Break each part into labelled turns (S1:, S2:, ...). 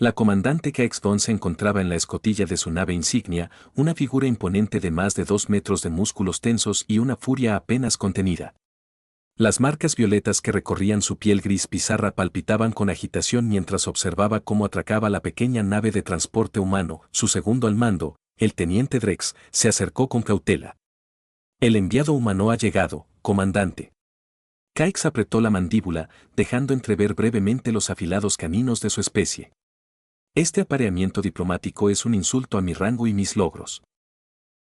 S1: La comandante Caix Bond se encontraba en la escotilla de su nave insignia, una figura imponente de más de 2 metros de músculos tensos y una furia apenas contenida. Las marcas violetas que recorrían su piel gris pizarra palpitaban con agitación mientras observaba cómo atracaba la pequeña nave de transporte humano. Su segundo al mando, el teniente Drex, se acercó con cautela. El enviado humano ha llegado, comandante. Caix apretó la mandíbula, dejando entrever brevemente los afilados caninos de su especie. Este apareamiento diplomático es un insulto a mi rango y mis logros.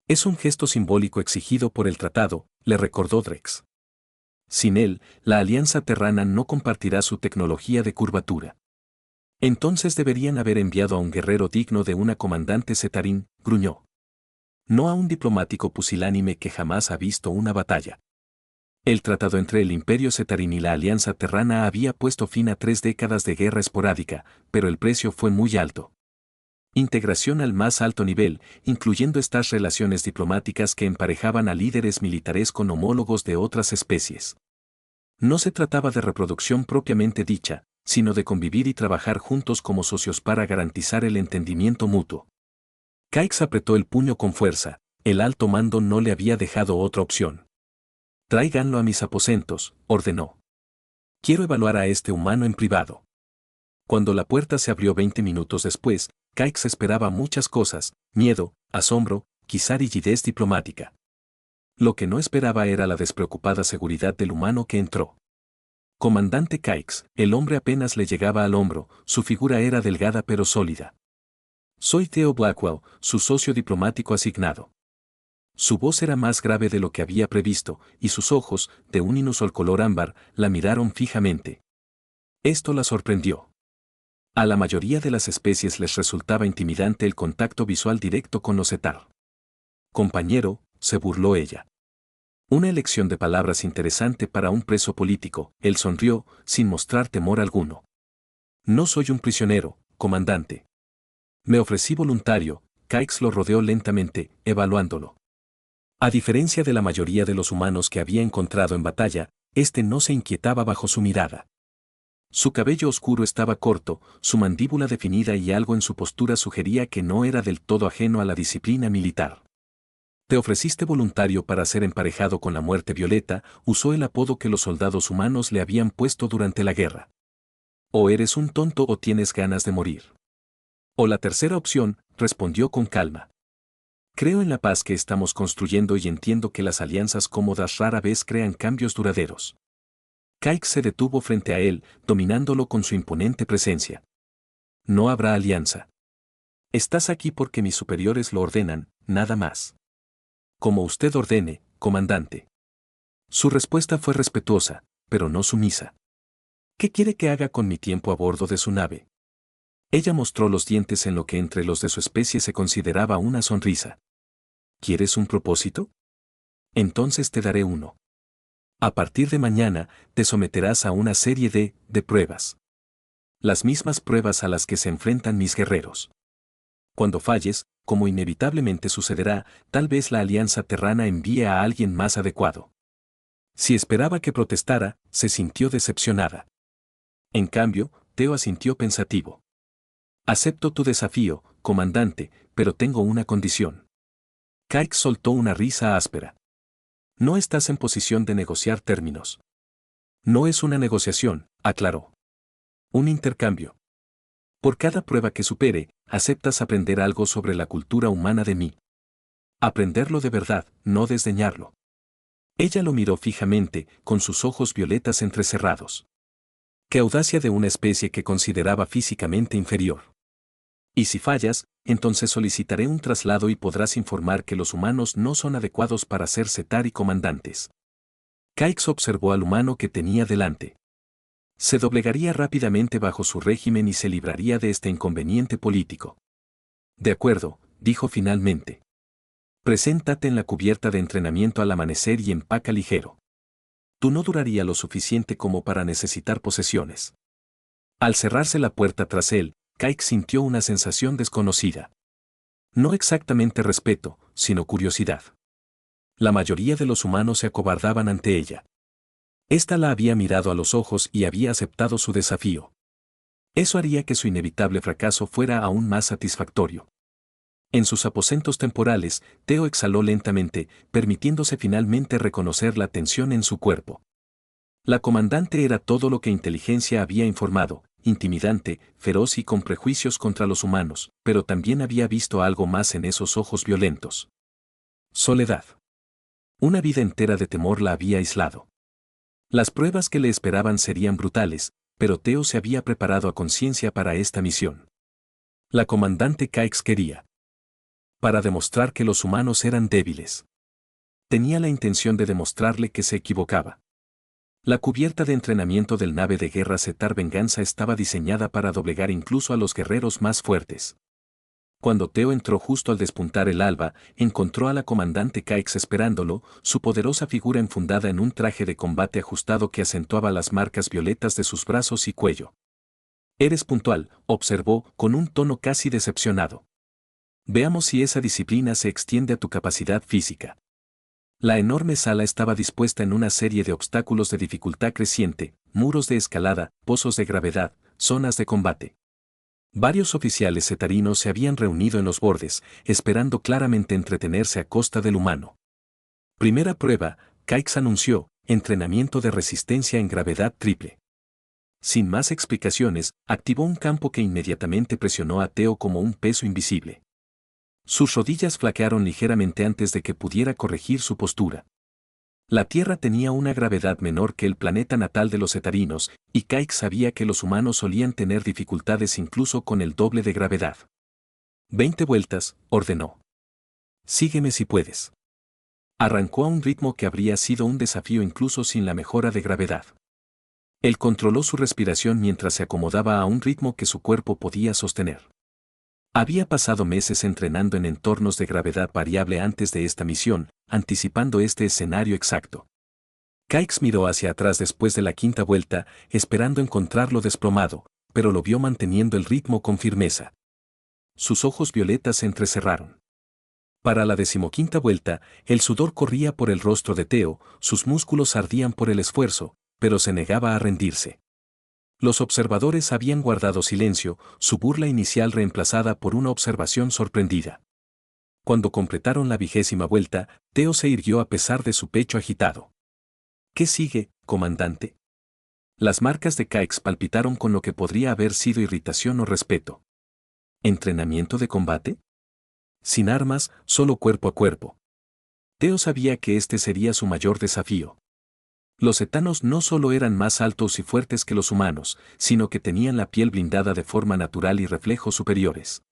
S1: Es un gesto simbólico exigido por el tratado, le recordó Drex. Sin él, la Alianza Terrana no compartirá su tecnología de curvatura. Entonces deberían haber enviado a un guerrero digno de una comandante Cetarín, gruñó. No a un diplomático pusilánime que jamás ha visto una batalla. El tratado entre el Imperio Cetarín y la Alianza Terrana había puesto fin a 3 décadas de guerra esporádica, pero el precio fue muy alto. Integración al más alto nivel, incluyendo estas relaciones diplomáticas que emparejaban a líderes militares con homólogos de otras especies. No se trataba de reproducción propiamente dicha, sino de convivir y trabajar juntos como socios para garantizar el entendimiento mutuo. Caix apretó el puño con fuerza, el alto mando no le había dejado otra opción. Tráiganlo a mis aposentos, ordenó. Quiero evaluar a este humano en privado. Cuando la puerta se abrió 20 minutos después, Caix esperaba muchas cosas: miedo, asombro, quizá rigidez diplomática. Lo que no esperaba era la despreocupada seguridad del humano que entró. Comandante Caix, el hombre apenas le llegaba al hombro, su figura era delgada pero sólida. Soy Theo Blackwell, su socio diplomático asignado. Su voz era más grave de lo que había previsto, y sus ojos, de un inusual color ámbar, la miraron fijamente. Esto la sorprendió. A la mayoría de las especies les resultaba intimidante el contacto visual directo con los Cetar. Compañero, se burló ella. Una elección de palabras interesante para un preso político, él sonrió, sin mostrar temor alguno. No soy un prisionero, comandante. Me ofrecí voluntario. Caix lo rodeó lentamente, evaluándolo. A diferencia de la mayoría de los humanos que había encontrado en batalla, este no se inquietaba bajo su mirada. Su cabello oscuro estaba corto, su mandíbula definida y algo en su postura sugería que no era del todo ajeno a la disciplina militar. Te ofreciste voluntario para ser emparejado con la muerte violeta, usó el apodo que los soldados humanos le habían puesto durante la guerra. O eres un tonto o tienes ganas de morir. O la tercera opción, respondió con calma. Creo en la paz que estamos construyendo y entiendo que las alianzas cómodas rara vez crean cambios duraderos. Caix se detuvo frente a él, dominándolo con su imponente presencia. No habrá alianza. Estás aquí porque mis superiores lo ordenan, nada más. Como usted ordene, comandante. Su respuesta fue respetuosa, pero no sumisa. ¿Qué quiere que haga con mi tiempo a bordo de su nave? Ella mostró los dientes en lo que entre los de su especie se consideraba una sonrisa. ¿Quieres un propósito? Entonces te daré uno. A partir de mañana, te someterás a una serie de pruebas. Las mismas pruebas a las que se enfrentan mis guerreros. Cuando falles, como inevitablemente sucederá, tal vez la Alianza Terrana envíe a alguien más adecuado. Si esperaba que protestara, se sintió decepcionada. En cambio, Theo asintió pensativo. Acepto tu desafío, comandante, pero tengo una condición. Caix soltó una risa áspera. No estás en posición de negociar términos. No es una negociación, aclaró. Un intercambio. Por cada prueba que supere, aceptas aprender algo sobre la cultura humana de mí. Aprenderlo de verdad, no desdeñarlo. Ella lo miró fijamente, con sus ojos violetas entrecerrados. Qué audacia de una especie que consideraba físicamente inferior. Y si fallas, entonces solicitaré un traslado y podrás informar que los humanos no son adecuados para ser Cetar y comandantes. Caix observó al humano que tenía delante. Se doblegaría rápidamente bajo su régimen y se libraría de este inconveniente político. De acuerdo, dijo finalmente. Preséntate en la cubierta de entrenamiento al amanecer y empaca ligero. Tú no duraría lo suficiente como para necesitar posesiones. Al cerrarse la puerta tras él, Caix sintió una sensación desconocida. No exactamente respeto, sino curiosidad. La mayoría de los humanos se acobardaban ante ella. Esta la había mirado a los ojos y había aceptado su desafío. Eso haría que su inevitable fracaso fuera aún más satisfactorio. En sus aposentos temporales, Teo exhaló lentamente, permitiéndose finalmente reconocer la tensión en su cuerpo. La comandante era todo lo que inteligencia había informado, intimidante, feroz y con prejuicios contra los humanos, pero también había visto algo más en esos ojos violentos. Soledad. Una vida entera de temor la había aislado. Las pruebas que le esperaban serían brutales, pero Teo se había preparado a conciencia para esta misión. La comandante Caix quería. Para demostrar que los humanos eran débiles. Tenía la intención de demostrarle que se equivocaba. La cubierta de entrenamiento del nave de guerra Cetar Venganza estaba diseñada para doblegar incluso a los guerreros más fuertes. Cuando Teo entró justo al despuntar el alba, encontró a la comandante Caix esperándolo, su poderosa figura enfundada en un traje de combate ajustado que acentuaba las marcas violetas de sus brazos y cuello. «Eres puntual», observó, con un tono casi decepcionado. «Veamos si esa disciplina se extiende a tu capacidad física». La enorme sala estaba dispuesta en una serie de obstáculos de dificultad creciente, muros de escalada, pozos de gravedad, zonas de combate. Varios oficiales cetarinos se habían reunido en los bordes, esperando claramente entretenerse a costa del humano. Primera prueba, Caix anunció, entrenamiento de resistencia en gravedad triple. Sin más explicaciones, activó un campo que inmediatamente presionó a Teo como un peso invisible. Sus rodillas flaquearon ligeramente antes de que pudiera corregir su postura. La Tierra tenía una gravedad menor que el planeta natal de los cetarinos, y Caix sabía que los humanos solían tener dificultades incluso con el doble de gravedad. 20 vueltas, ordenó. Sígueme si puedes. Arrancó a un ritmo que habría sido un desafío incluso sin la mejora de gravedad. Él controló su respiración mientras se acomodaba a un ritmo que su cuerpo podía sostener. Había pasado meses entrenando en entornos de gravedad variable antes de esta misión, anticipando este escenario exacto. Caix miró hacia atrás después de la quinta vuelta, esperando encontrarlo desplomado, pero lo vio manteniendo el ritmo con firmeza. Sus ojos violetas se entrecerraron. Para la 15ª vuelta, el sudor corría por el rostro de Teo, sus músculos ardían por el esfuerzo, pero se negaba a rendirse. Los observadores habían guardado silencio, su burla inicial reemplazada por una observación sorprendida. Cuando completaron la 20ª vuelta, Teo se irguió a pesar de su pecho agitado. ¿Qué sigue, comandante? Las marcas de Caix palpitaron con lo que podría haber sido irritación o respeto. ¿Entrenamiento de combate? Sin armas, solo cuerpo a cuerpo. Teo sabía que este sería su mayor desafío. Los etanos no solo eran más altos y fuertes que los humanos, sino que tenían la piel blindada de forma natural y reflejos superiores.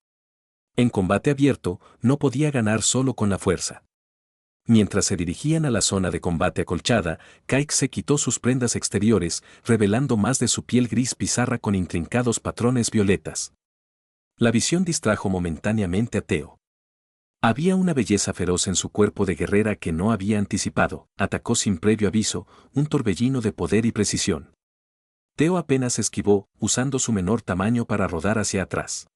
S1: En combate abierto, no podía ganar solo con la fuerza. Mientras se dirigían a la zona de combate acolchada, Caix se quitó sus prendas exteriores, revelando más de su piel gris pizarra con intrincados patrones violetas. La visión distrajo momentáneamente a Teo. Había una belleza feroz en su cuerpo de guerrera que no había anticipado, atacó sin previo aviso, un torbellino de poder y precisión. Teo apenas esquivó, usando su menor tamaño para rodar hacia atrás.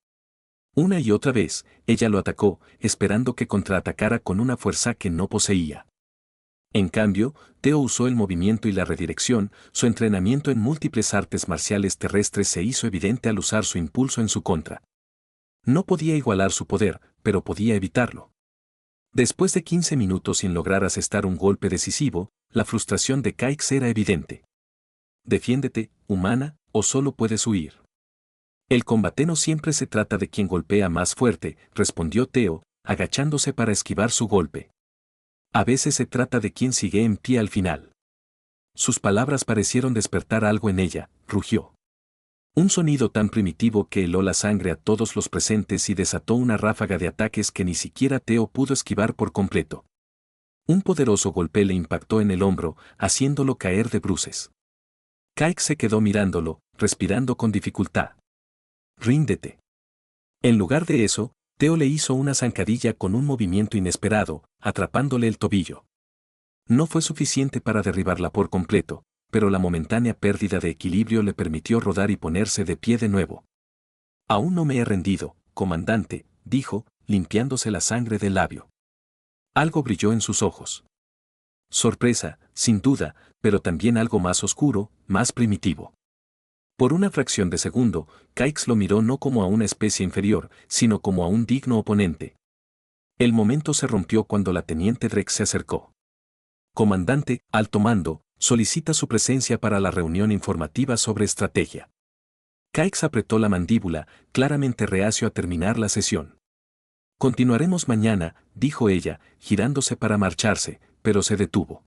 S1: Una y otra vez, ella lo atacó, esperando que contraatacara con una fuerza que no poseía. En cambio, Teo usó el movimiento y la redirección, su entrenamiento en múltiples artes marciales terrestres se hizo evidente al usar su impulso en su contra. No podía igualar su poder, pero podía evitarlo. Después de 15 minutos sin lograr asestar un golpe decisivo, la frustración de Caix era evidente. Defiéndete, humana, o solo puedes huir. El combate no siempre se trata de quien golpea más fuerte, respondió Teo, agachándose para esquivar su golpe. A veces se trata de quien sigue en pie al final. Sus palabras parecieron despertar algo en ella, rugió. Un sonido tan primitivo que heló la sangre a todos los presentes y desató una ráfaga de ataques que ni siquiera Teo pudo esquivar por completo. Un poderoso golpe le impactó en el hombro, haciéndolo caer de bruces. Caix se quedó mirándolo, respirando con dificultad. «Ríndete». En lugar de eso, Teo le hizo una zancadilla con un movimiento inesperado, atrapándole el tobillo. No fue suficiente para derribarla por completo, pero la momentánea pérdida de equilibrio le permitió rodar y ponerse de pie de nuevo. «Aún no me he rendido, comandante», dijo, limpiándose la sangre del labio. Algo brilló en sus ojos. Sorpresa, sin duda, pero también algo más oscuro, más primitivo. Por una fracción de segundo, Caix lo miró no como a una especie inferior, sino como a un digno oponente. El momento se rompió cuando la teniente Drake se acercó. Comandante, alto mando, solicita su presencia para la reunión informativa sobre estrategia. Caix apretó la mandíbula, claramente reacio a terminar la sesión. Continuaremos mañana, dijo ella, girándose para marcharse, pero se detuvo.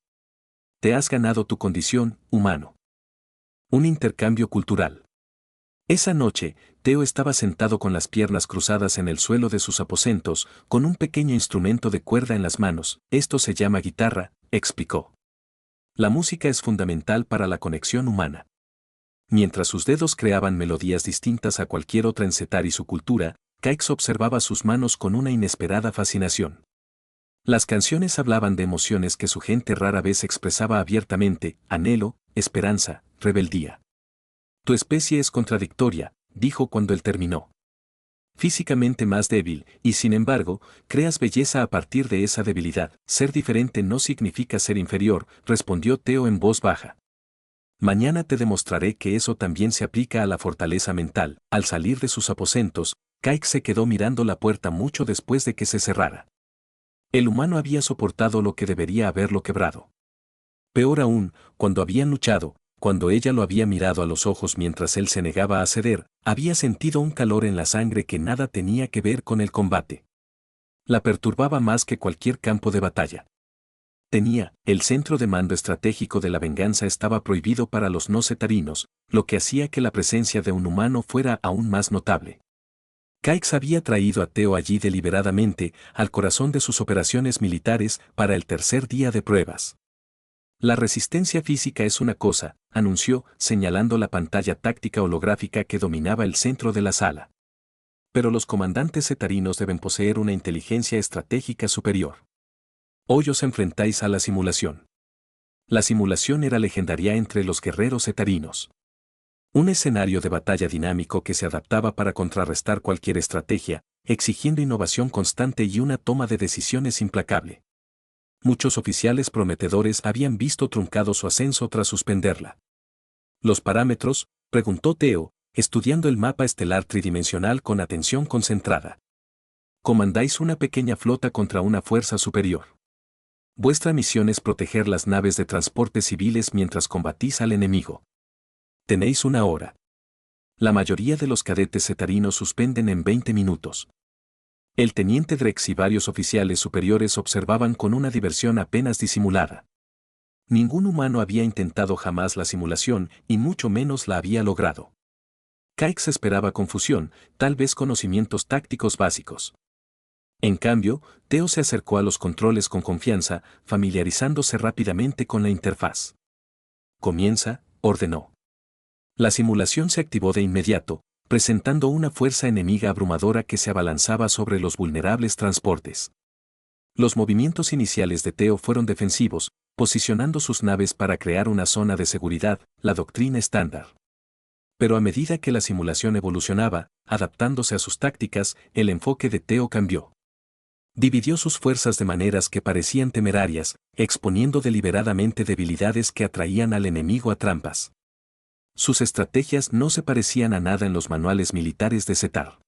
S1: Te has ganado tu condición, humano. Un intercambio cultural. Esa noche, Theo estaba sentado con las piernas cruzadas en el suelo de sus aposentos, con un pequeño instrumento de cuerda en las manos. Esto se llama guitarra, explicó. La música es fundamental para la conexión humana. Mientras sus dedos creaban melodías distintas a cualquier otra en Cetar y su cultura, Caix observaba sus manos con una inesperada fascinación. Las canciones hablaban de emociones que su gente rara vez expresaba abiertamente: anhelo, esperanza, rebeldía. Tu especie es contradictoria, dijo cuando él terminó. Físicamente más débil, y sin embargo, creas belleza a partir de esa debilidad. Ser diferente no significa ser inferior, respondió Theo en voz baja. Mañana te demostraré que eso también se aplica a la fortaleza mental. Al salir de sus aposentos, Caix se quedó mirando la puerta mucho después de que se cerrara. El humano había soportado lo que debería haberlo quebrado. Peor aún, cuando habían luchado, cuando ella lo había mirado a los ojos mientras él se negaba a ceder, había sentido un calor en la sangre que nada tenía que ver con el combate. La perturbaba más que cualquier campo de batalla. El centro de mando estratégico de la venganza estaba prohibido para los no cetarinos, lo que hacía que la presencia de un humano fuera aún más notable. Caix había traído a Theo allí deliberadamente, al corazón de sus operaciones militares, para el tercer día de pruebas. La resistencia física es una cosa, anunció, señalando la pantalla táctica holográfica que dominaba el centro de la sala. Pero los comandantes cetarinos deben poseer una inteligencia estratégica superior. Hoy os enfrentáis a la simulación. La simulación era legendaria entre los guerreros cetarinos. Un escenario de batalla dinámico que se adaptaba para contrarrestar cualquier estrategia, exigiendo innovación constante y una toma de decisiones implacable. Muchos oficiales prometedores habían visto truncado su ascenso tras suspenderla. ¿Los parámetros?, preguntó Theo, estudiando el mapa estelar tridimensional con atención concentrada. Comandáis una pequeña flota contra una fuerza superior. Vuestra misión es proteger las naves de transporte civiles mientras combatís al enemigo. Tenéis una hora. La mayoría de los cadetes cetarinos suspenden en 20 minutos. El teniente Drex y varios oficiales superiores observaban con una diversión apenas disimulada. Ningún humano había intentado jamás la simulación, y mucho menos la había logrado. Caix esperaba confusión, tal vez conocimientos tácticos básicos. En cambio, Theo se acercó a los controles con confianza, familiarizándose rápidamente con la interfaz. Comienza, ordenó. La simulación se activó de inmediato, presentando una fuerza enemiga abrumadora que se abalanzaba sobre los vulnerables transportes. Los movimientos iniciales de Theo fueron defensivos, posicionando sus naves para crear una zona de seguridad, la doctrina estándar. Pero a medida que la simulación evolucionaba, adaptándose a sus tácticas, el enfoque de Theo cambió. Dividió sus fuerzas de maneras que parecían temerarias, exponiendo deliberadamente debilidades que atraían al enemigo a trampas. Sus estrategias no se parecían a nada en los manuales militares de Cetar.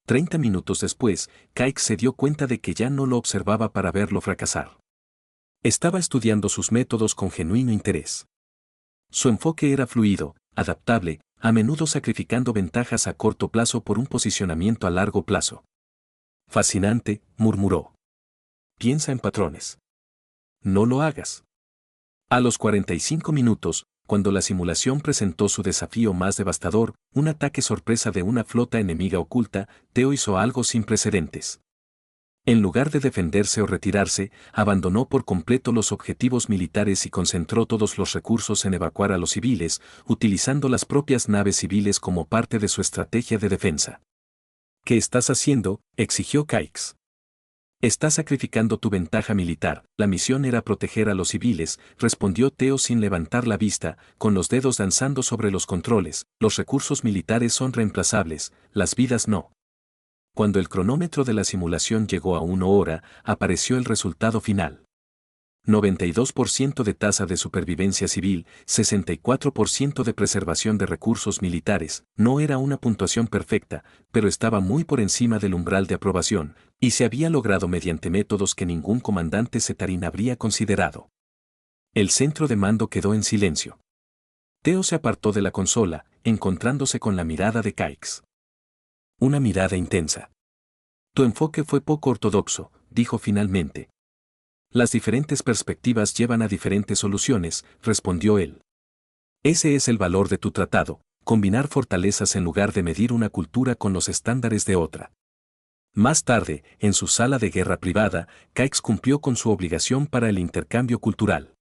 S1: 30 minutos después, Caix se dio cuenta de que ya no lo observaba para verlo fracasar. Estaba estudiando sus métodos con genuino interés. Su enfoque era fluido, adaptable, a menudo sacrificando ventajas a corto plazo por un posicionamiento a largo plazo. Fascinante, murmuró. Piensa en patrones. No lo hagas. A los 45 minutos, cuando la simulación presentó su desafío más devastador, un ataque sorpresa de una flota enemiga oculta, Theo hizo algo sin precedentes. En lugar de defenderse o retirarse, abandonó por completo los objetivos militares y concentró todos los recursos en evacuar a los civiles, utilizando las propias naves civiles como parte de su estrategia de defensa. ¿Qué estás haciendo?, exigió Caix. Estás sacrificando tu ventaja militar. La misión era proteger a los civiles, respondió Theo sin levantar la vista, con los dedos danzando sobre los controles. Los recursos militares son reemplazables, las vidas no. Cuando el cronómetro de la simulación llegó a 1 hora, apareció el resultado final. 92% de tasa de supervivencia civil, 64% de preservación de recursos militares. No era una puntuación perfecta, pero estaba muy por encima del umbral de aprobación, y se había logrado mediante métodos que ningún comandante cetarín habría considerado. El centro de mando quedó en silencio. Theo se apartó de la consola, encontrándose con la mirada de Caix. Una mirada intensa. Tu enfoque fue poco ortodoxo, dijo finalmente. Las diferentes perspectivas llevan a diferentes soluciones, respondió él. Ese es el valor de tu tratado, combinar fortalezas en lugar de medir una cultura con los estándares de otra. Más tarde, en su sala de guerra privada, Caix cumplió con su obligación para el intercambio cultural.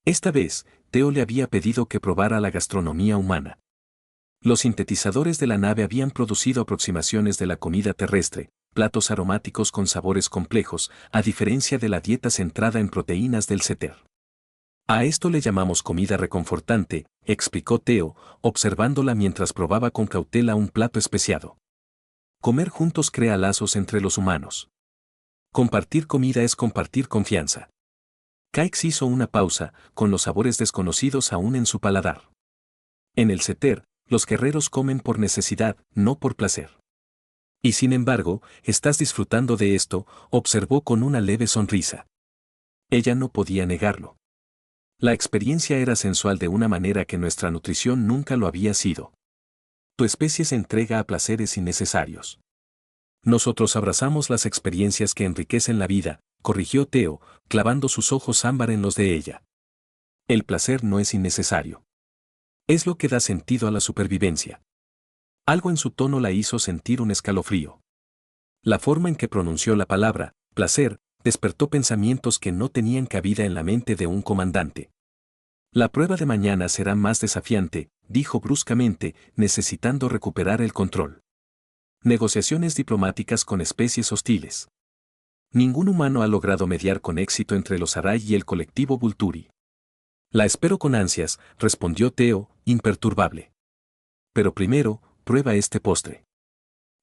S1: Esta vez, Theo le había pedido que probara la gastronomía humana. Los sintetizadores de la nave habían producido aproximaciones de la comida terrestre, platos aromáticos con sabores complejos, a diferencia de la dieta centrada en proteínas del Setter. A esto le llamamos comida reconfortante, explicó Theo, observándola mientras probaba con cautela un plato especiado. Comer juntos crea lazos entre los humanos. Compartir comida es compartir confianza. Caix hizo una pausa, con los sabores desconocidos aún en su paladar. En el Setter, los guerreros comen por necesidad, no por placer. Y sin embargo, estás disfrutando de esto, observó con una leve sonrisa. Ella no podía negarlo. La experiencia era sensual de una manera que nuestra nutrición nunca lo había sido. Tu especie se entrega a placeres innecesarios. Nosotros abrazamos las experiencias que enriquecen la vida, corrigió Theo, clavando sus ojos ámbar en los de ella. El placer no es innecesario. Es lo que da sentido a la supervivencia. Algo en su tono la hizo sentir un escalofrío. La forma en que pronunció la palabra, placer, despertó pensamientos que no tenían cabida en la mente de un comandante. La prueba de mañana será más desafiante, dijo bruscamente, necesitando recuperar el control. Negociaciones diplomáticas con especies hostiles. Ningún humano ha logrado mediar con éxito entre los Arai y el colectivo Vulturi. La espero con ansias, respondió Theo, imperturbable. Pero primero, prueba este postre.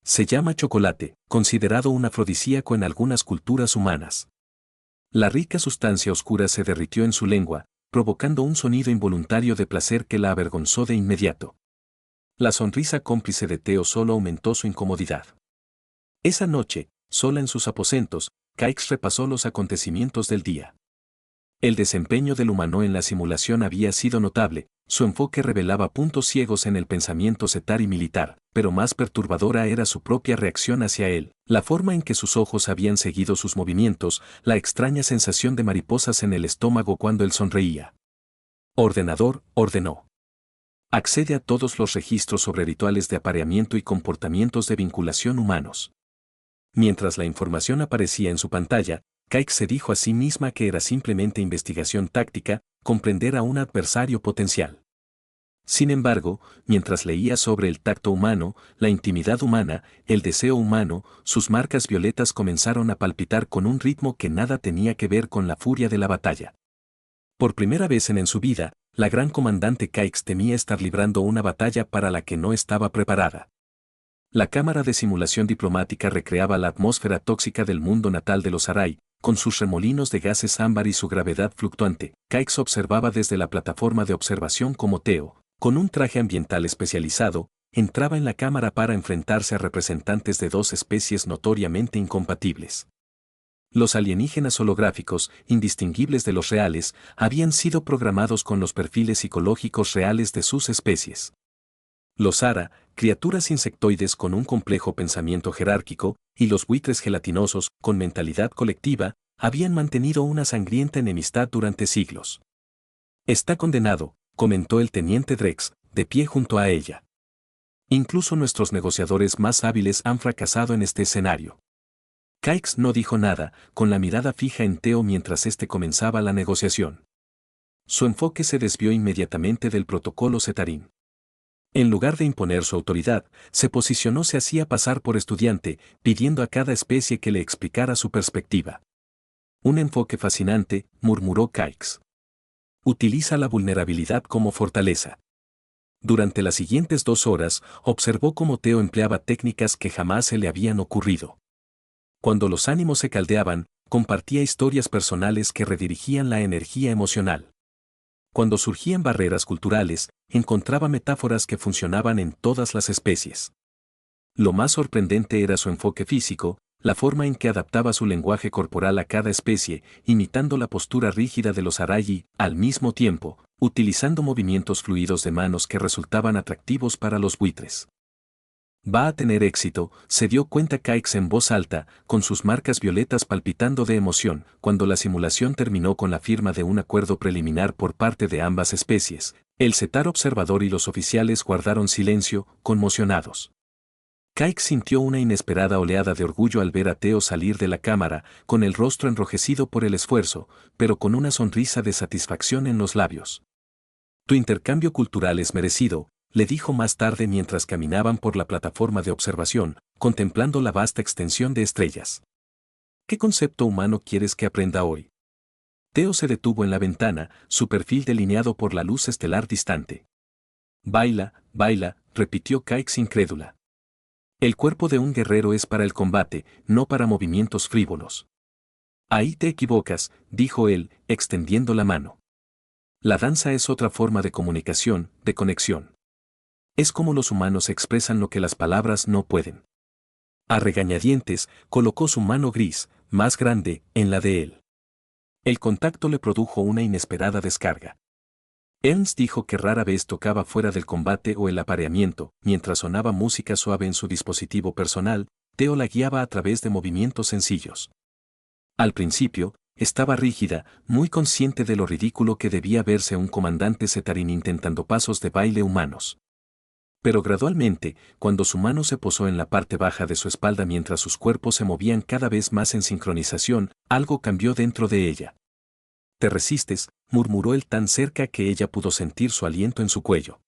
S1: Se llama chocolate, considerado un afrodisíaco en algunas culturas humanas. La rica sustancia oscura se derritió en su lengua, provocando un sonido involuntario de placer que la avergonzó de inmediato. La sonrisa cómplice de Theo solo aumentó su incomodidad. Esa noche, sola en sus aposentos, Caix repasó los acontecimientos del día. El desempeño del humano en la simulación había sido notable, su enfoque revelaba puntos ciegos en el pensamiento setari militar, pero más perturbadora era su propia reacción hacia él, la forma en que sus ojos habían seguido sus movimientos, la extraña sensación de mariposas en el estómago cuando él sonreía. Ordenador, ordenó. Accede a todos los registros sobre rituales de apareamiento y comportamientos de vinculación humanos. Mientras la información aparecía en su pantalla, Caix se dijo a sí misma que era simplemente investigación táctica, comprender a un adversario potencial. Sin embargo, mientras leía sobre el tacto humano, la intimidad humana, el deseo humano, sus marcas violetas comenzaron a palpitar con un ritmo que nada tenía que ver con la furia de la batalla. Por primera vez en su vida, la gran comandante Caix temía estar librando una batalla para la que no estaba preparada. La cámara de simulación diplomática recreaba la atmósfera tóxica del mundo natal de los Arai, con sus remolinos de gases ámbar y su gravedad fluctuante. Caix observaba desde la plataforma de observación como Theo, con un traje ambiental especializado, entraba en la cámara para enfrentarse a representantes de dos especies notoriamente incompatibles. Los alienígenas holográficos, indistinguibles de los reales, habían sido programados con los perfiles psicológicos reales de sus especies. Los Ara, criaturas insectoides con un complejo pensamiento jerárquico, y los buitres gelatinosos, con mentalidad colectiva, habían mantenido una sangrienta enemistad durante siglos. Está condenado, comentó el teniente Drex, de pie junto a ella. Incluso nuestros negociadores más hábiles han fracasado en este escenario. Caix no dijo nada, con la mirada fija en Theo mientras éste comenzaba la negociación. Su enfoque se desvió inmediatamente del protocolo setarín. En lugar de imponer su autoridad, se hacía pasar por estudiante, pidiendo a cada especie que le explicara su perspectiva. Un enfoque fascinante, murmuró Caix. Utiliza la vulnerabilidad como fortaleza. Durante las siguientes 2 horas, observó cómo Theo empleaba técnicas que jamás se le habían ocurrido. Cuando los ánimos se caldeaban, compartía historias personales que redirigían la energía emocional. Cuando surgían barreras culturales, encontraba metáforas que funcionaban en todas las especies. Lo más sorprendente era su enfoque físico, la forma en que adaptaba su lenguaje corporal a cada especie, imitando la postura rígida de los Arayi, al mismo tiempo, utilizando movimientos fluidos de manos que resultaban atractivos para los buitres. Va a tener éxito, se dio cuenta Caix en voz alta, con sus marcas violetas palpitando de emoción, cuando la simulación terminó con la firma de un acuerdo preliminar por parte de ambas especies. El cetar observador y los oficiales guardaron silencio, conmocionados. Caix sintió una inesperada oleada de orgullo al ver a Theo salir de la cámara, con el rostro enrojecido por el esfuerzo, pero con una sonrisa de satisfacción en los labios. Tu intercambio cultural es merecido, le dijo más tarde mientras caminaban por la plataforma de observación, contemplando la vasta extensión de estrellas. ¿Qué concepto humano quieres que aprenda hoy? Theo se detuvo en la ventana, su perfil delineado por la luz estelar distante. Baila, baila, repitió Caix incrédula. El cuerpo de un guerrero es para el combate, no para movimientos frívolos. Ahí te equivocas, dijo él, extendiendo la mano. La danza es otra forma de comunicación, de conexión. Es como los humanos expresan lo que las palabras no pueden. A regañadientes, colocó su mano gris, más grande, en la de él. El contacto le produjo una inesperada descarga. Ernst dijo que rara vez tocaba fuera del combate o el apareamiento, mientras sonaba música suave en su dispositivo personal, Theo la guiaba a través de movimientos sencillos. Al principio, estaba rígida, muy consciente de lo ridículo que debía verse un comandante cetarín intentando pasos de baile humanos. Pero gradualmente, cuando su mano se posó en la parte baja de su espalda mientras sus cuerpos se movían cada vez más en sincronización, algo cambió dentro de ella. «Te resistes», murmuró él tan cerca que ella pudo sentir su aliento en su cuello.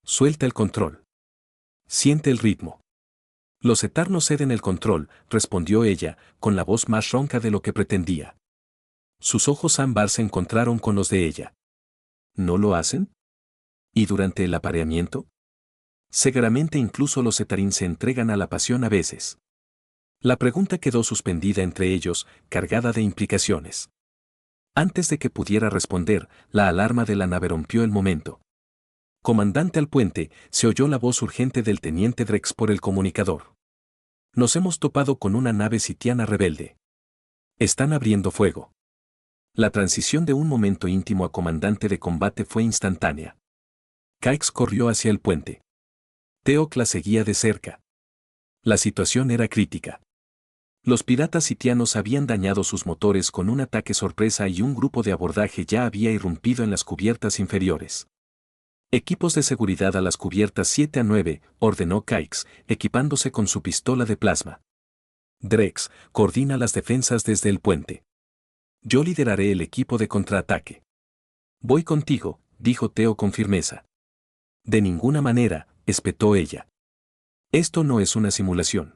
S1: «Suelta el control. Siente el ritmo». «Los eternos ceden el control», respondió ella, con la voz más ronca de lo que pretendía. Sus ojos ámbar se encontraron con los de ella. ¿No lo hacen? ¿Y durante el apareamiento? Seguramente incluso los Cetarín se entregan a la pasión a veces. La pregunta quedó suspendida entre ellos, cargada de implicaciones. Antes de que pudiera responder, la alarma de la nave rompió el momento. «Comandante al puente», se oyó la voz urgente del teniente Drex por el comunicador. «Nos hemos topado con una nave sitiana rebelde. Están abriendo fuego». La transición de un momento íntimo a comandante de combate fue instantánea. Caix corrió hacia el puente. Theo la seguía de cerca. La situación era crítica. Los piratas sitianos habían dañado sus motores con un ataque sorpresa y un grupo de abordaje ya había irrumpido en las cubiertas inferiores. «Equipos de seguridad a las cubiertas 7 a 9, ordenó Caix, equipándose con su pistola de plasma. «Drex, coordina las defensas desde el puente. Yo lideraré el equipo de contraataque». «Voy contigo», dijo Theo con firmeza. «De ninguna manera», espetó ella. «Esto no es una simulación.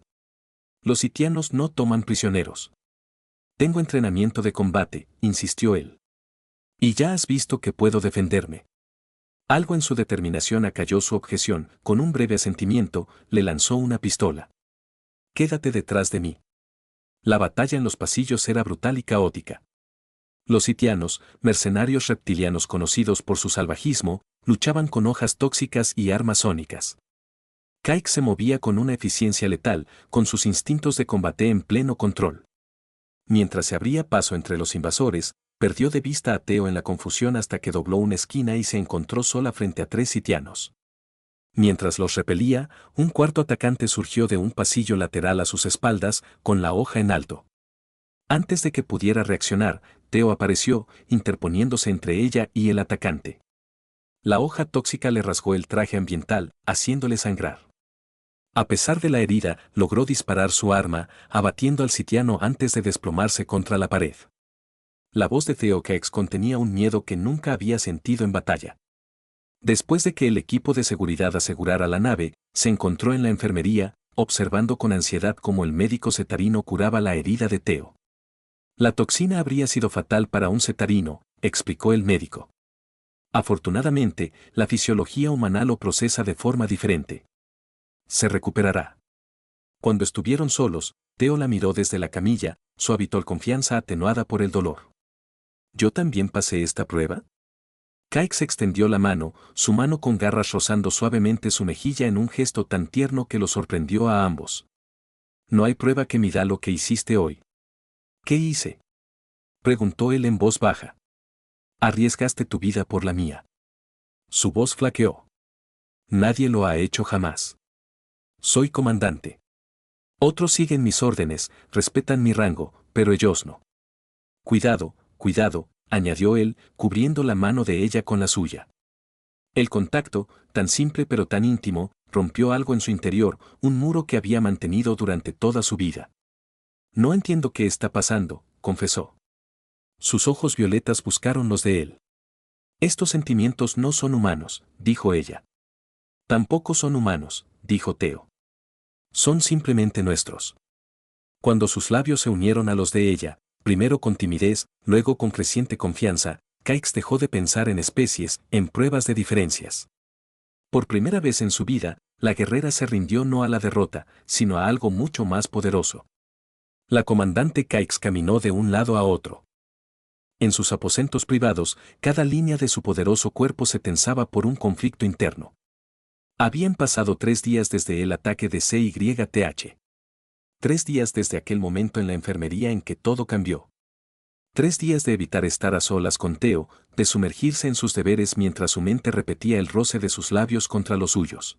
S1: Los sitianos no toman prisioneros». «Tengo entrenamiento de combate», insistió él. «Y ya has visto que puedo defenderme». Algo en su determinación acalló su objeción, con un breve asentimiento, le lanzó una pistola. «Quédate detrás de mí». La batalla en los pasillos era brutal y caótica. Los sitianos, mercenarios reptilianos conocidos por su salvajismo, luchaban con hojas tóxicas y armas sónicas. Caix se movía con una eficiencia letal, con sus instintos de combate en pleno control. Mientras se abría paso entre los invasores, perdió de vista a Theo en la confusión hasta que dobló una esquina y se encontró sola frente a 3 sitianos. Mientras los repelía, un cuarto atacante surgió de un pasillo lateral a sus espaldas, con la hoja en alto. Antes de que pudiera reaccionar, Theo apareció, interponiéndose entre ella y el atacante. La hoja tóxica le rasgó el traje ambiental, haciéndole sangrar. A pesar de la herida, logró disparar su arma, abatiendo al sitiano antes de desplomarse contra la pared. La voz de Theo Caix contenía un miedo que nunca había sentido en batalla. Después de que el equipo de seguridad asegurara la nave, se encontró en la enfermería, observando con ansiedad cómo el médico cetarino curaba la herida de Theo. «La toxina habría sido fatal para un cetarino», explicó el médico. «Afortunadamente, la fisiología humana lo procesa de forma diferente. Se recuperará». Cuando estuvieron solos, Teo la miró desde la camilla, su habitual confianza atenuada por el dolor. ¿Yo también pasé esta prueba? Caix extendió la mano, su mano con garras rozando suavemente su mejilla en un gesto tan tierno que lo sorprendió a ambos. No hay prueba que mida lo que hiciste hoy. ¿Qué hice? Preguntó él en voz baja. Arriesgaste tu vida por la mía. Su voz flaqueó. Nadie lo ha hecho jamás. Soy comandante. Otros siguen mis órdenes, respetan mi rango, pero ellos no. Cuidado, cuidado, añadió él, cubriendo la mano de ella con la suya. El contacto, tan simple pero tan íntimo, rompió algo en su interior, un muro que había mantenido durante toda su vida. No entiendo qué está pasando, confesó. Sus ojos violetas buscaron los de él. Estos sentimientos no son humanos, dijo ella. Tampoco son humanos, dijo Teo. Son simplemente nuestros. Cuando sus labios se unieron a los de ella, primero con timidez, luego con creciente confianza, Caix dejó de pensar en especies, en pruebas de diferencias. Por primera vez en su vida, la guerrera se rindió no a la derrota, sino a algo mucho más poderoso. La comandante Caix caminó de un lado a otro. En sus aposentos privados, cada línea de su poderoso cuerpo se tensaba por un conflicto interno. Habían pasado 3 días desde el ataque de CYTH. 3 días desde aquel momento en la enfermería en que todo cambió. 3 días de evitar estar a solas con Teo, de sumergirse en sus deberes mientras su mente repetía el roce de sus labios contra los suyos.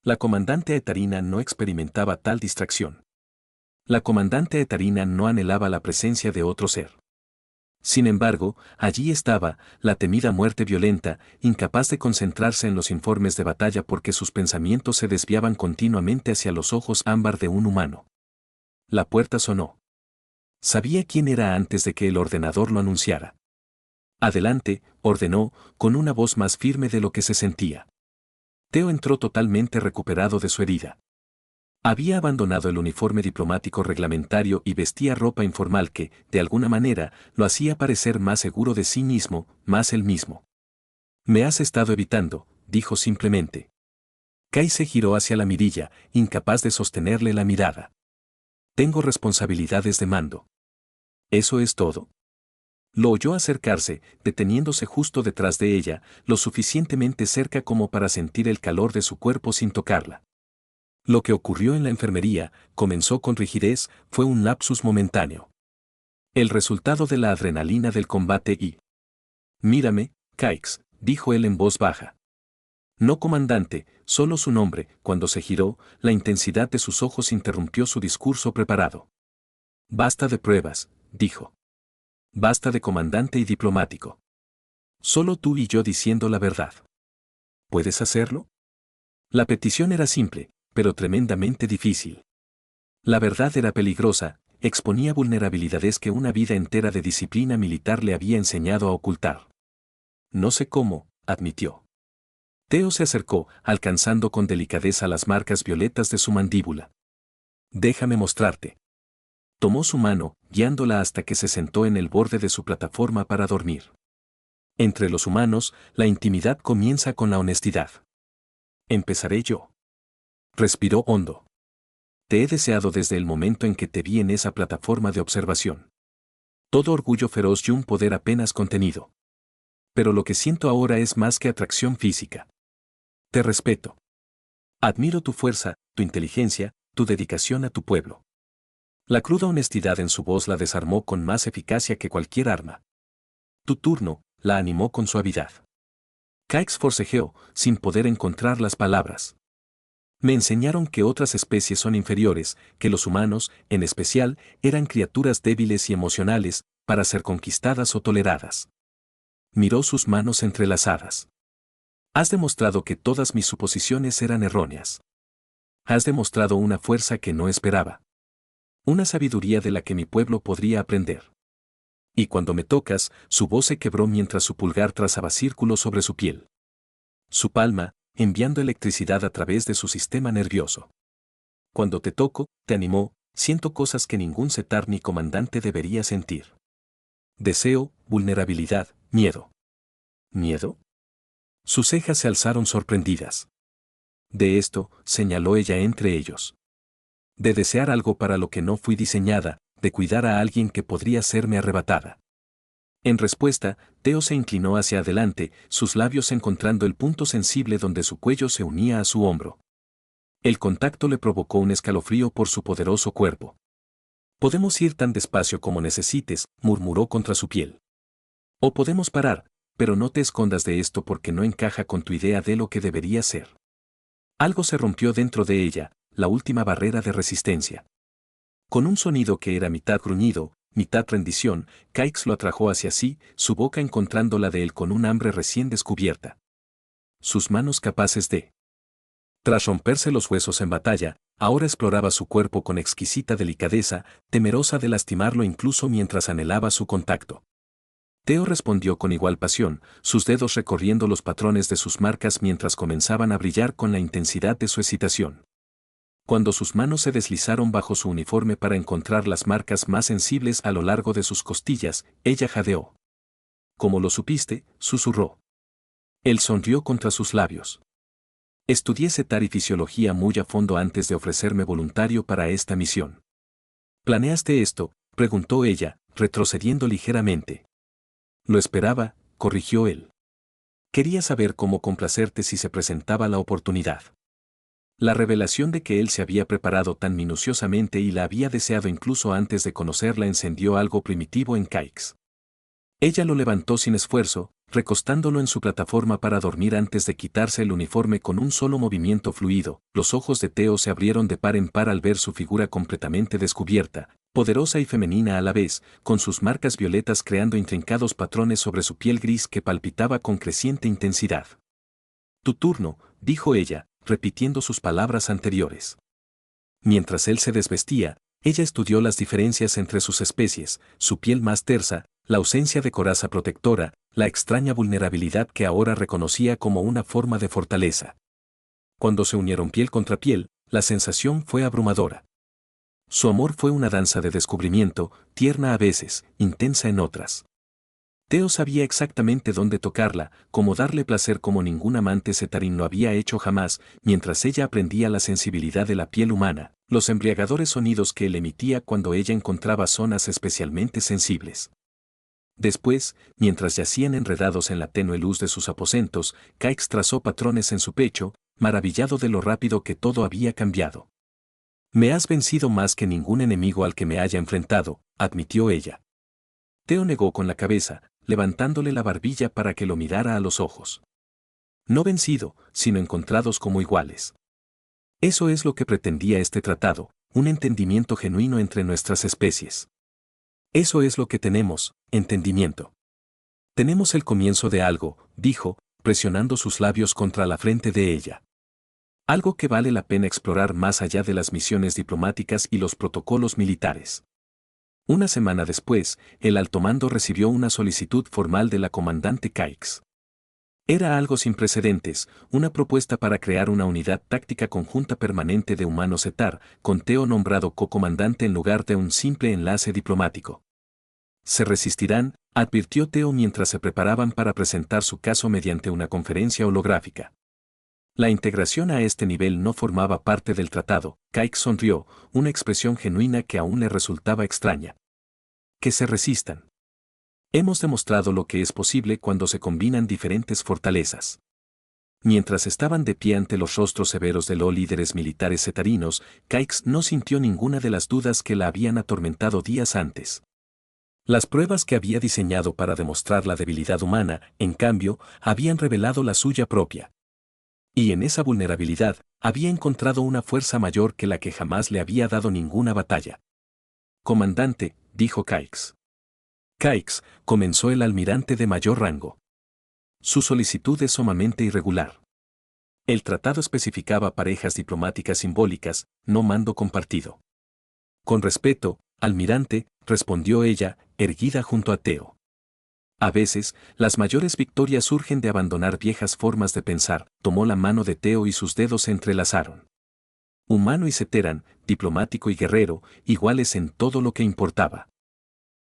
S1: La comandante Etarina no experimentaba tal distracción. La comandante Etarina no anhelaba la presencia de otro ser. Sin embargo, allí estaba, la temida muerte violenta, incapaz de concentrarse en los informes de batalla porque sus pensamientos se desviaban continuamente hacia los ojos ámbar de un humano. La puerta sonó. Sabía quién era antes de que el ordenador lo anunciara. Adelante, ordenó, con una voz más firme de lo que se sentía. Teo entró totalmente recuperado de su herida. Había abandonado el uniforme diplomático reglamentario y vestía ropa informal que, de alguna manera, lo hacía parecer más seguro de sí mismo, más él mismo. Me has estado evitando, dijo simplemente. Kai se giró hacia la mirilla, incapaz de sostenerle la mirada. Tengo responsabilidades de mando. ¿Eso es todo? Lo oyó acercarse, deteniéndose justo detrás de ella, lo suficientemente cerca como para sentir el calor de su cuerpo sin tocarla. Lo que ocurrió en la enfermería, comenzó con rigidez, fue un lapsus momentáneo. El resultado de la adrenalina del combate y... Mírame, Caix, dijo él en voz baja. No comandante, solo su nombre. Cuando se giró, la intensidad de sus ojos interrumpió su discurso preparado. Basta de pruebas, dijo. Basta de comandante y diplomático. Solo tú y yo diciendo la verdad. ¿Puedes hacerlo? La petición era simple, pero tremendamente difícil. La verdad era peligrosa, exponía vulnerabilidades que una vida entera de disciplina militar le había enseñado a ocultar. No sé cómo, admitió. Teo se acercó, alcanzando con delicadeza las marcas violetas de su mandíbula. Déjame mostrarte. Tomó su mano, guiándola hasta que se sentó en el borde de su plataforma para dormir. Entre los humanos, la intimidad comienza con la honestidad. Empezaré yo. Respiró hondo. Te he deseado desde el momento en que te vi en esa plataforma de observación. Todo orgullo feroz y un poder apenas contenido. Pero lo que siento ahora es más que atracción física. Te respeto. Admiro tu fuerza, tu inteligencia, tu dedicación a tu pueblo. La cruda honestidad en su voz la desarmó con más eficacia que cualquier arma. Tu turno, la animó con suavidad. Caix forcejeó, sin poder encontrar las palabras. Me enseñaron que otras especies son inferiores, que los humanos, en especial, eran criaturas débiles y emocionales, para ser conquistadas o toleradas. Miró sus manos entrelazadas. Has demostrado que todas mis suposiciones eran erróneas. Has demostrado una fuerza que no esperaba. Una sabiduría de la que mi pueblo podría aprender. Y cuando me tocas, su voz se quebró mientras su pulgar trazaba círculos sobre su piel. Su palma, enviando electricidad a través de su sistema nervioso. Cuando te toco, te animó, siento cosas que ningún setar ni comandante debería sentir. Deseo, vulnerabilidad, miedo. ¿Miedo? Sus cejas se alzaron sorprendidas. De esto, señaló ella entre ellos. De desear algo para lo que no fui diseñada, de cuidar a alguien que podría serme arrebatada. En respuesta, Teo se inclinó hacia adelante, sus labios encontrando el punto sensible donde su cuello se unía a su hombro. El contacto le provocó un escalofrío por su poderoso cuerpo. Podemos ir tan despacio como necesites, murmuró contra su piel. O podemos parar, pero no te escondas de esto porque no encaja con tu idea de lo que debería ser. Algo se rompió dentro de ella, la última barrera de resistencia. Con un sonido que era mitad gruñido, mitad rendición, Caix lo atrajo hacia sí, su boca encontrando la de él con un hambre recién descubierta. Sus manos capaces de... Tras romperse los huesos en batalla, ahora exploraba su cuerpo con exquisita delicadeza, temerosa de lastimarlo incluso mientras anhelaba su contacto. Teo respondió con igual pasión, sus dedos recorriendo los patrones de sus marcas mientras comenzaban a brillar con la intensidad de su excitación. Cuando sus manos se deslizaron bajo su uniforme para encontrar las marcas más sensibles a lo largo de sus costillas, ella jadeó. «¿Cómo lo supiste?», susurró. Él sonrió contra sus labios. «Estudié cetar y fisiología muy a fondo antes de ofrecerme voluntario para esta misión». «¿Planeaste esto?», preguntó ella, retrocediendo ligeramente. «Lo esperaba», corrigió él. «Quería saber cómo complacerte si se presentaba la oportunidad». La revelación de que él se había preparado tan minuciosamente y la había deseado incluso antes de conocerla encendió algo primitivo en Caix. Ella lo levantó sin esfuerzo, recostándolo en su plataforma para dormir antes de quitarse el uniforme con un solo movimiento fluido. Los ojos de Teo se abrieron de par en par al ver su figura completamente descubierta, poderosa y femenina a la vez, con sus marcas violetas creando intrincados patrones sobre su piel gris que palpitaba con creciente intensidad. «Tu turno», dijo ella, repitiendo sus palabras anteriores. Mientras él se desvestía, ella estudió las diferencias entre sus especies, su piel más tersa, la ausencia de coraza protectora, la extraña vulnerabilidad que ahora reconocía como una forma de fortaleza. Cuando se unieron piel contra piel, la sensación fue abrumadora. Su amor fue una danza de descubrimiento, tierna a veces, intensa en otras. Teo sabía exactamente dónde tocarla, cómo darle placer como ningún amante cetarín lo había hecho jamás, mientras ella aprendía la sensibilidad de la piel humana, los embriagadores sonidos que él emitía cuando ella encontraba zonas especialmente sensibles. Después, mientras yacían enredados en la tenue luz de sus aposentos, Caix trazó patrones en su pecho, maravillado de lo rápido que todo había cambiado. «Me has vencido más que ningún enemigo al que me haya enfrentado», admitió ella. Teo negó con la cabeza, levantándole la barbilla para que lo mirara a los ojos. «No vencido, sino encontrados como iguales». Eso es lo que pretendía este tratado, un entendimiento genuino entre nuestras especies. Eso es lo que tenemos, entendimiento. Tenemos el comienzo de algo, dijo, presionando sus labios contra la frente de ella. Algo que vale la pena explorar más allá de las misiones diplomáticas y los protocolos militares. Una semana después, el altomando recibió una solicitud formal de la comandante Caix. Era algo sin precedentes, una propuesta para crear una unidad táctica conjunta permanente de humanos CETAR, con Teo nombrado co-comandante en lugar de un simple enlace diplomático. «Se resistirán», advirtió Teo mientras se preparaban para presentar su caso mediante una conferencia holográfica. La integración a este nivel no formaba parte del tratado. Caix sonrió, una expresión genuina que aún le resultaba extraña. «Que se resistan. Hemos demostrado lo que es posible cuando se combinan diferentes fortalezas». Mientras estaban de pie ante los rostros severos de los líderes militares cetarinos, Caix no sintió ninguna de las dudas que la habían atormentado días antes. Las pruebas que había diseñado para demostrar la debilidad humana, en cambio, habían revelado la suya propia. Y en esa vulnerabilidad, había encontrado una fuerza mayor que la que jamás le había dado ninguna batalla. «Comandante», dijo Caix. «Caix», comenzó el almirante de mayor rango. «Su solicitud es sumamente irregular. El tratado especificaba parejas diplomáticas simbólicas, no mando compartido». «Con respeto, almirante», respondió ella, erguida junto a Teo. «A veces, las mayores victorias surgen de abandonar viejas formas de pensar», tomó la mano de Teo y sus dedos se entrelazaron. Humano y ceteran, diplomático y guerrero, iguales en todo lo que importaba.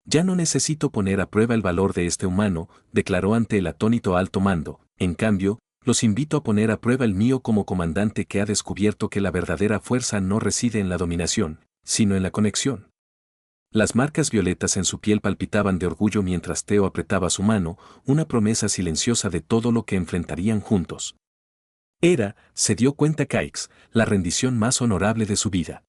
S1: «Ya no necesito poner a prueba el valor de este humano», declaró ante el atónito alto mando, «en cambio, los invito a poner a prueba el mío como comandante que ha descubierto que la verdadera fuerza no reside en la dominación, sino en la conexión. Las marcas violetas en su piel palpitaban de orgullo mientras Theo apretaba su mano, una promesa silenciosa de todo lo que enfrentarían juntos. Era, se dio cuenta Caix, la rendición más honorable de su vida.